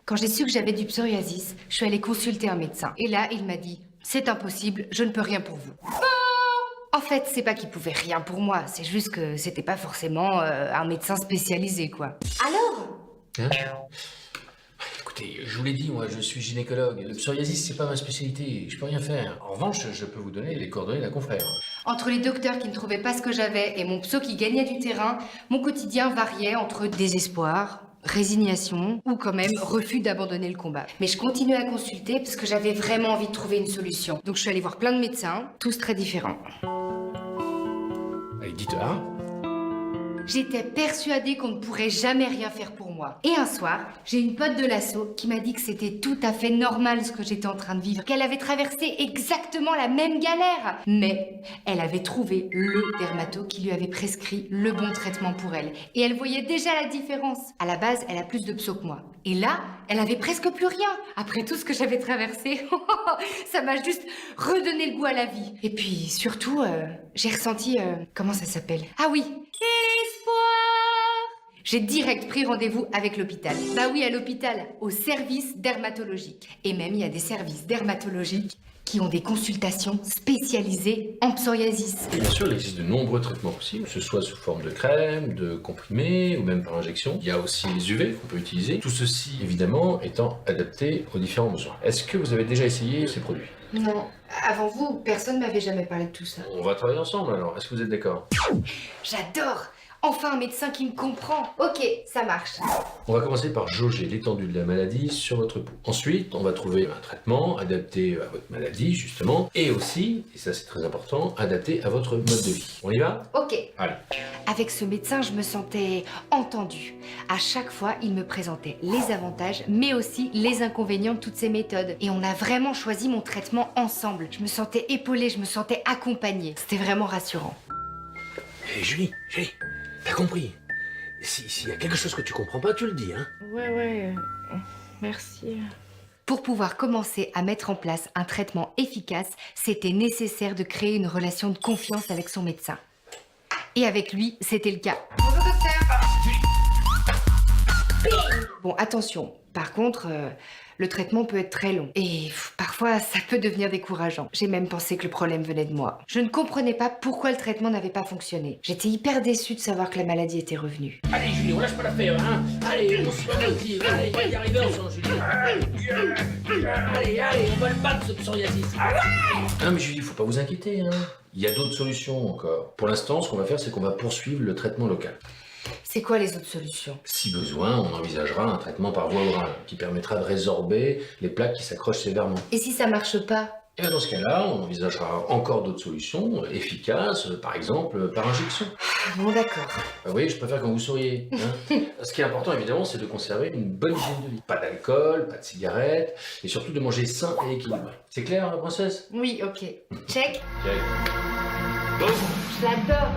Quand j'ai su que j'avais du psoriasis, je suis allée consulter un médecin. Et là, il m'a dit « C'est impossible, je ne peux rien pour vous. » En fait, c'est pas qu'il pouvait rien pour moi, c'est juste que c'était pas forcément un médecin spécialisé, quoi. Alors? Hein? Écoutez, je vous l'ai dit, moi je suis gynécologue. Le psoriasis, c'est pas ma spécialité, je peux rien faire. En revanche, je peux vous donner les coordonnées d'un confrère. Entre les docteurs qui ne trouvaient pas ce que j'avais et mon pso qui gagnait du terrain, mon quotidien variait entre désespoir, résignation ou quand même refus d'abandonner le combat. Mais je continuais à consulter parce que j'avais vraiment envie de trouver une solution. Donc je suis allée voir plein de médecins, tous très différents. Allez, dites un. J'étais persuadée qu'on ne pourrait jamais rien faire pour moi. Et un soir, j'ai une pote de l'asso qui m'a dit que c'était tout à fait normal ce que j'étais en train de vivre, qu'elle avait traversé exactement la même galère. Mais elle avait trouvé le dermato qui lui avait prescrit le bon traitement pour elle. Et elle voyait déjà la différence. À la base, elle a plus de pso que moi. Et là, elle avait presque plus rien. Après tout ce que j'avais traversé, ça m'a juste redonné le goût à la vie. Et puis surtout, j'ai ressenti... comment ça s'appelle? Ah oui, espoir. J'ai direct pris rendez-vous avec l'hôpital. Bah oui, à l'hôpital, au service dermatologique. Et même, il y a des services dermatologiques qui ont des consultations spécialisées en psoriasis. Et bien sûr, il existe de nombreux traitements possibles, que ce soit sous forme de crème, de comprimés ou même par injection. Il y a aussi les UV qu'on peut utiliser. Tout ceci, évidemment, étant adapté aux différents besoins. Est-ce que vous avez déjà essayé ces produits? Non, avant vous, personne m'avait jamais parlé de tout ça. On va travailler ensemble alors, est-ce que vous êtes d'accord? J'adore! Enfin un médecin qui me comprend. Ok, ça marche. On va commencer par jauger l'étendue de la maladie sur votre peau. Ensuite, on va trouver un traitement adapté à votre maladie, justement, et aussi, et ça c'est très important, adapté à votre mode de vie. On y va? Ok. Allez. Avec ce médecin, je me sentais entendue. À chaque fois, il me présentait les avantages, mais aussi les inconvénients de toutes ces méthodes. Et on a vraiment choisi mon traitement ensemble. Je me sentais épaulée, je me sentais accompagnée. C'était vraiment rassurant. Hé Julie, t'as compris? S'il y a quelque chose que tu comprends pas, tu le dis, hein? Ouais, merci. Pour pouvoir commencer à mettre en place un traitement efficace, c'était nécessaire de créer une relation de confiance avec son médecin. Et avec lui, c'était le cas. Bonjour docteur. Bon, attention. Par contre, le traitement peut être très long. Et parfois, ça peut devenir décourageant. J'ai même pensé que le problème venait de moi. Je ne comprenais pas pourquoi le traitement n'avait pas fonctionné. J'étais hyper déçue de savoir que la maladie était revenue. Allez Julie, on lâche pas l'affaire, hein. Allez, on se motive, allez, on va y arriver ensemble, Julie. Allez, on va le battre ce psoriasis. Ah mais Julie, faut pas vous inquiéter, hein. Il y a d'autres solutions encore. Pour l'instant, ce qu'on va faire, c'est qu'on va poursuivre le traitement local. C'est quoi les autres solutions? Si besoin, on envisagera un traitement par voie orale qui permettra de résorber les plaques qui s'accrochent sévèrement. Et si ça marche pas? Et bien dans ce cas-là, on envisagera encore d'autres solutions efficaces, par exemple par injection. Bon, d'accord. Vous voyez, je préfère quand vous souriez. Hein. Ce qui est important, évidemment, c'est de conserver une bonne hygiène de vie. Pas d'alcool, pas de cigarettes, et surtout de manger sain et équilibré. C'est clair, la princesse? Oui, ok. Check. Check. Je l'adore.